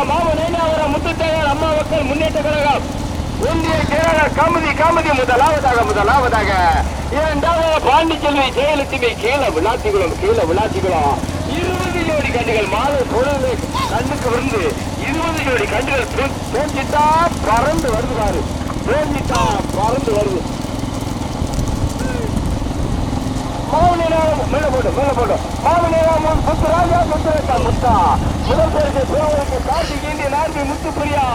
மாமு நைனாவரம் முத்துத்தேவர் அம்மா மக்கள் முன்னேற்ற கழகம் ஒன்றிய செயலாளர் காமதி முதலாவதாக இரண்டாவது பாண்டிச்செல்வி ஜெயலட்சுமி கீழே விளாத்திக்குளம் 20 ஜோடி கண்டுகள் மாலை பொழுது கண்ணுக்கு வந்து 20 ஜோடி கண்டுகள் தோஞ்சிட்டா பறந்து வருது பாரு பறந்து வருது மேல போட்டு மாமனேராமன் ராஜா முத்தா முதல் பேருக்கு பேருக்கு கார்த்திக் இந்திய நார்மி முத்துப்பிரியா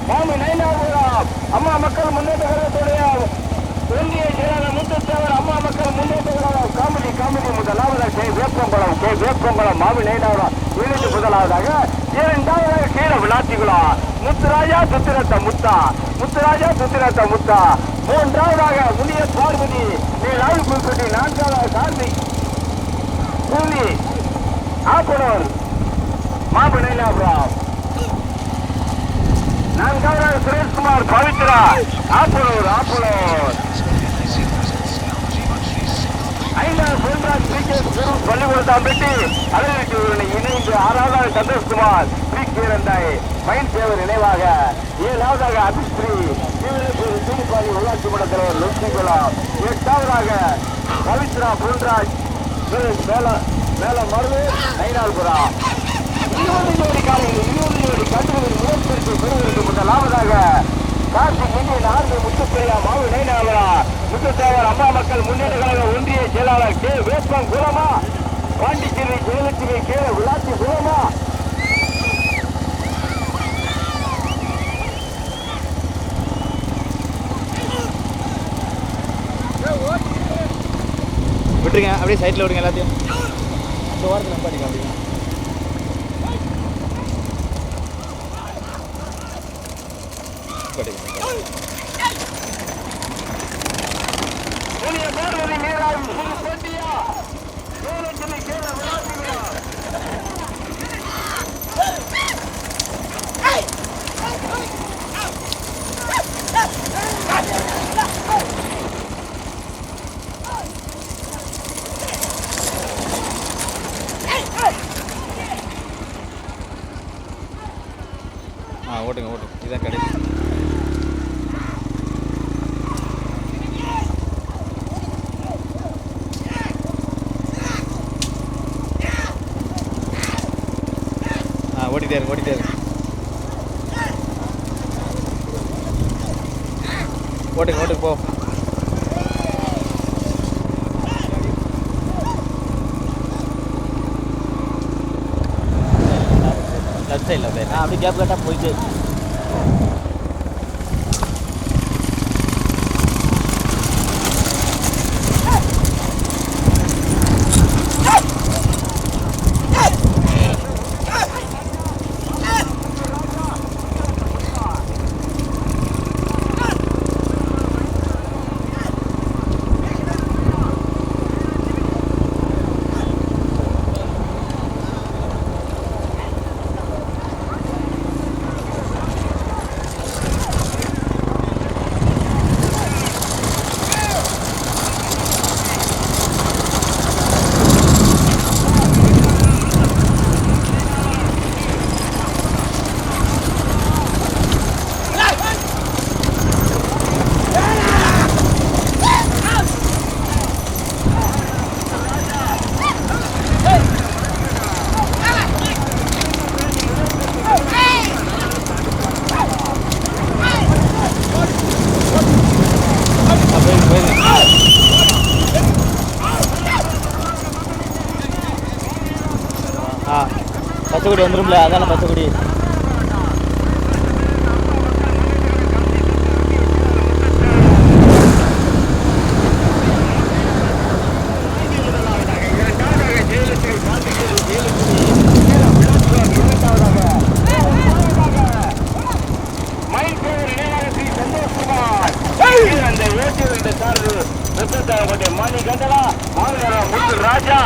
மாமி நைனாபுரம் அம்மா மக்கள் முன்னேற்ற கழகத்துடைய ஒன்றிய செயலாளர் முத்துத்தேவர் அம்மா மக்கள் முன்னேற்ற கழகம் காமெடி முதலாவதாக வேப்பங்குளம் மாமி நைனாபுரம் இறுதி முதலாவதாக இரண்டாவதாக கீழே விளாத்திக்குளம் முத்துராஜா சுத்திரத்த முத்தா மூன்றாவதாக முனிய பார்வதி ராகுல் குல்கட்டி நான்காவதாக கார்த்திக் பூமி ஆப்பனூர் மாமி நைனாபுரம் நான்காவதாக சுரேஷ்குமார் பவித்ரா ஆப்பனூர் ஐந்தாவது பொன்ராஜ் பள்ளிக்கூடத்தாம்பட்டி அதற்கு இணைந்து ஆறாவதாக சந்தோஷ்குமார் ஸ்ரீகீரந்தாய் பைன் சேவர் நினைவாக ஏழாவதாக அபிஸ்ரீ தீனிப்பாடி உள்ளாட்சி மன்ற தலைவர் லட்சுமிகுளம் எட்டாவதாக பவித்ரா பொன்ராஜ் மேல மருது நைனால்புரம் 20 ஜோடி காலையில் 20 ஜோடி கண்டுகளின் முயற்சிக்கு பெறுவதற்கு முதலாவதாக கார்த்திக் இந்தியன் ஆர்மி முத்துப்பிரியா மாவு நைனாவரா முத்துத்தேவர் அம்மா மக்கள் முன்னேற்ற கழக ஒன்றிய செயலாளர் கே வேப்பம் குலமா பாண்டிச்சேரி ஜெயலட்சுமி கே விளாத்தி குலமா விட்டுருங்க அப்படியே சைட்ல விடுங்க எல்லாத்தையும் இந்த வாரத்தில் நம்பாடிங்க அப்படியே ஓட்டுங்க இதுதான் கிடைக்கும் ஓட்டிட்டே இருக்கு ஓட்டுங்க போ லெஃப்ட் சைடில் அப்படியே கேப் கட்டாக போயிட்டு பச்சைக்குடி வந்துரும்ல அதான பச்சைக்குடி ராஜா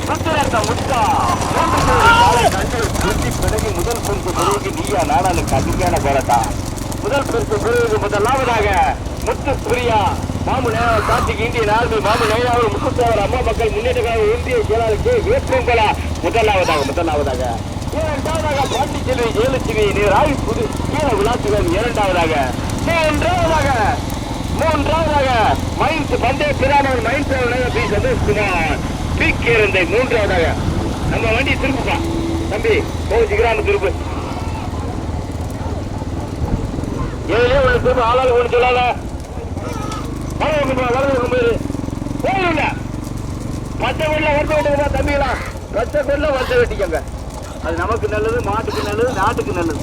சுத்திரத்த முத்தா பிறகு முதல் பரிசு பிறகு நீயா நாடாளுக்கு அதிகமான போராட்டா முதல் பரிசு பிறகு முதலாவதாக முத்து பிரியா மாமு கார்த்திக் இந்தியன் ஆர்மி மாமு நைனாவூர் முத்துத்தேவர் அம்மா மக்கள் முன்னேற்ற கழக ஒன்றிய செயலாளருக்கு வேப்பங்குளம் முதலாவதாக இரண்டாவதாக பாண்டிச்செல்வி ஜெயலட்சுமி ராய்புது கீழ விளாசுவன் இரண்டாவதாக மூன்றாவதாக மைன்ஸ் பந்தய பிரானவர் மைன்ஸ் பி சந்தோஷ்குமார் பி கேரந்தை மூன்றாவதாக. நம்ம வண்டி திருப்புப்பா தம்பி கோவிச்சுக்கிறான் திருப்பு ஏழே ஒன்று திரும்ப ஆளாள் ஒன்று சொல்லாத வளர்ந்து போயிடுங்க. பச்சை கொள்ள வருத்த விட்டுருக்கா தம்பிங்களா, பச்சை கொள்ள வருத்த வெட்டிக்கங்க. அது நமக்கு நல்லது, மாட்டுக்கு நல்லது, நாட்டுக்கு நல்லது.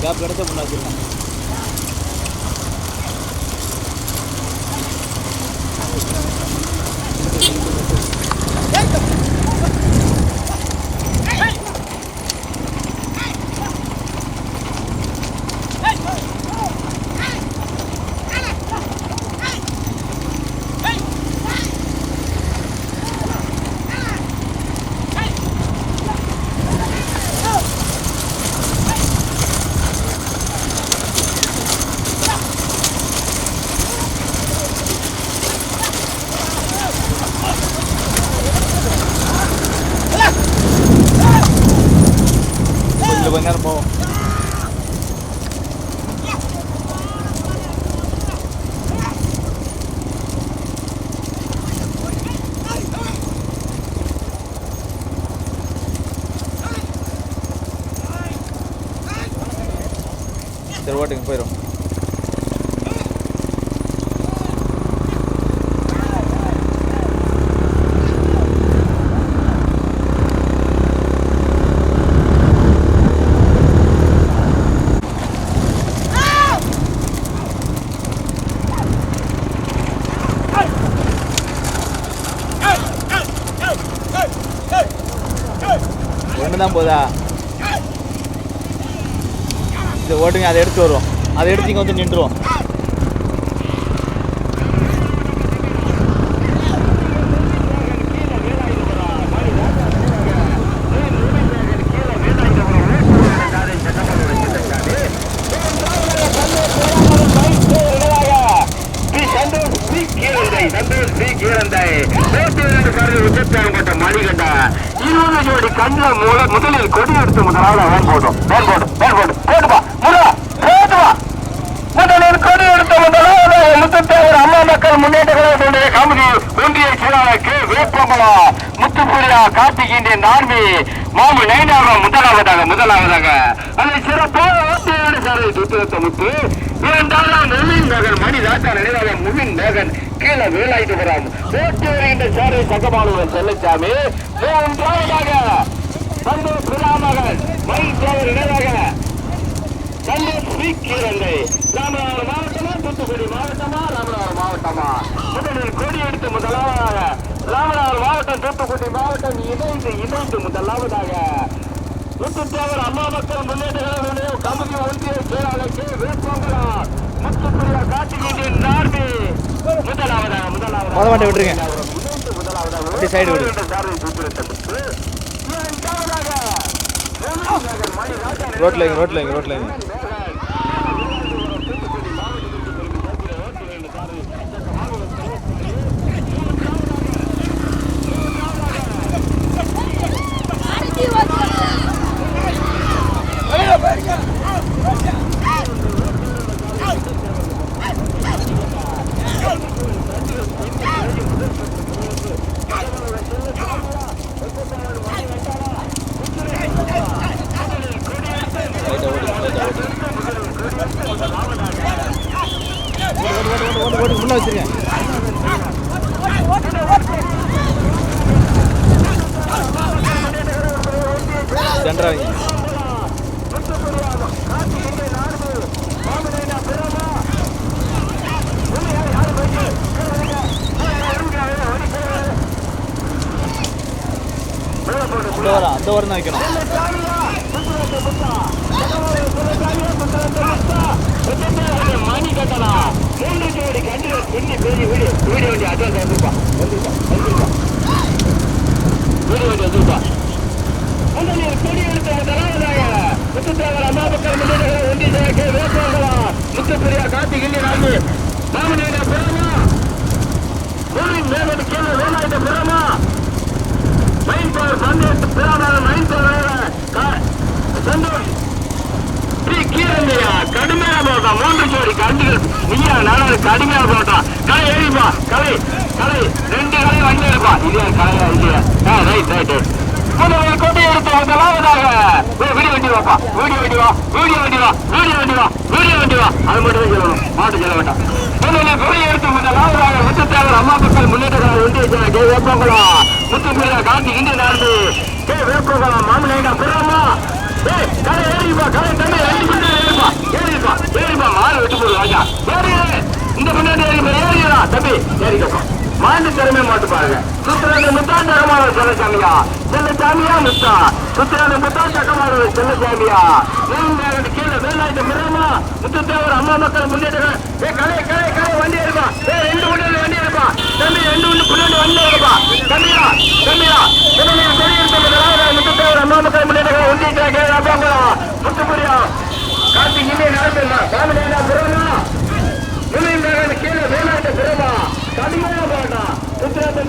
கேப் எடுத்து முன்னாடி கொஞ்சம் நேரம் போவோம். சரி ஓட்டுங்க போயிடும். ஒன்று தான் போதா? இது ஓட்டுங்க, அதை எடுத்து வருவோம். அதை எடுத்து இங்கே வந்து நின்றுவோம். மணிகண்ட 20 ஜோடி கண்ணில் முதலில் கொடி எடுத்து முதலாவது போட்டுப்பா முதலில் கொடி எடுத்த முதலாவது முத்துத்தேவர் அம்மா மக்கள் முன்னேற்ற கழகத்துடைய கமிட்டி ஒன்றிய செயலாளர் கே வேப்பமலா முத்துப்புரியா கார்த்திகின்ற நான்கு மாமு நைனாக முதலாவதாக அதை சிறப்பாக சாரை சுத்திரத்த முத்து இரண்டாவது முமின் மகன் மணி ராஜா நினைவாக முமின் மகன் கீழே வேலாயுதபுரம் ஓட்டி வருகின்ற சாரை சகமானுவன் செல்லச்சாமி மூன்றாவதாக சந்தோஷ் விழாமகன் மயில் தேவர் நினைவாக சந்தோஷ் ஸ்ரீகீரந்தை ராமநாதபுரம் மாவட்டமா தூத்துக்குடி மாவட்டமா ராமநாதபுரம் மாவட்டமா முதலில் கொடி எடுத்து முதலாவதாக ராமநாதபுரம் மாவட்டம் தூத்துக்குடி மாவட்டம் இணைந்து முதலாவதாக முத்துத்தேவர் அம்மா மக்கள் முன்னேற்ற கழக கமிட்டி ஒன்றிய செயலாளர் கே வேப்பமலா முத்துப்புரியா கார்த்திகின்ற நான்கு முதலாவதாக விட்டுருங்க. அப்படி சைடு விடு. ரோட்ல வைங்க. உள்ள வச்சிருக்கேன். சென்றாங்க. அந்த ஓரம் தான் வைக்கணும். மணி கட்டணா 3 ஜோடி கண்டிப்பா பின்னி பெரிய வீடியோ வண்டி அட்வான்ஸ் வந்துருப்பா வீடியோ வண்டி வந்துருப்பா முதலில் கொடி எடுத்த முதலாவதாக முத்துத்தேவர் அம்மா மக்கள் முன்னேற்ற ஒன்றிய செயலாளர் வேப்பமலா முத்துப்புரியா கார்த்திகின்ற நான்கு மாமனித புறமா ஊரின் மேலோடு கீழே வேலாயுத புறமா மைன் பவர் சந்தோஷ் பிராமண மைன் பவர் சந்தோஷ் கீரந்தையா கடுமையா போட்டான் 3 ஜோடி கண்டுகள் நீயா நானும் கடுமையா போட்டான் கலை ஏறிப்பா கலை 2 கலை வண்டி எடுப்பா இல்லையா கலையா இல்லையா ரைட் முதலில் கொண்டு எடுத்து முதலாவதாக வீடியோ வண்டி வாப்பா வீடியோ வண்டி வா அது மட்டும் சொல்லணும் மாட்டு சொல்ல வேண்டாம் முதலில் கொடி எடுத்து முதலாவதாக முத்துத்தேவர் அம்மா மக்கள் முன்னேற்ற ஒன்றிய செயலாளர் கே வேப்பமலா முத்துப்புரியா கார்த்திகின்ற நான்கு கே வேப்பமலா மாமலைடா புறமா கலை ஏறிப்பா கலை தம்பி 2 பேரும் ஏறிப்பா மாறு வெட்டு போடு ராஜா ஏறி இந்த முன்னாடி ஏறியா தம்பி ஏறிக்கப்பா மாண்டு திறமை மாட்டு பாருங்க சுத்திரந்த முத்தாண்ட அகமானவர் செல்லசாமியா முத்தா சுத்திரந்த முத்தாண்ட அகமானவர் செல்லசாமியா மூணு கீழே வேலாயுத மிரமா முத்துத்தேவர் அம்மா மக்கள் முன்னேற்ற கலை வண்டி இருப்பா 2 முன்னாடி வண்டி இருப்பா தம்பி 2 முன்னாடி வண்டி இருப்பா தம்பியா முத்துத்தேவர் அம்மா மக்கள் முன்னேற்ற ஒன்றிய முத்துப்புரியா கார்த்திகின்ற நான்கு மாமனித புறமா கீழே வேலாயுத புறமா கடுமையா போட்டா சுத்திரத்தை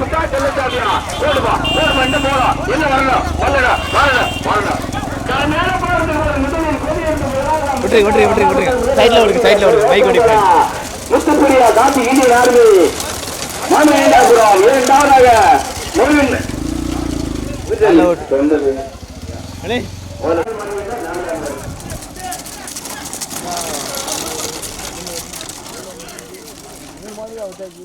முத்தா செல்லசாமியா ஓடுப்பா இன்னும் போலாம் என்ன வரல மேல விட்டுருங்க. சைட்ல விடுங்க மைக் ஓடி முத்துப்புரியா கார்த்திகின்ற நான்கு மாமனிதாபுரம் இரண்டாவதாக முருகன் அவுட் ஆகி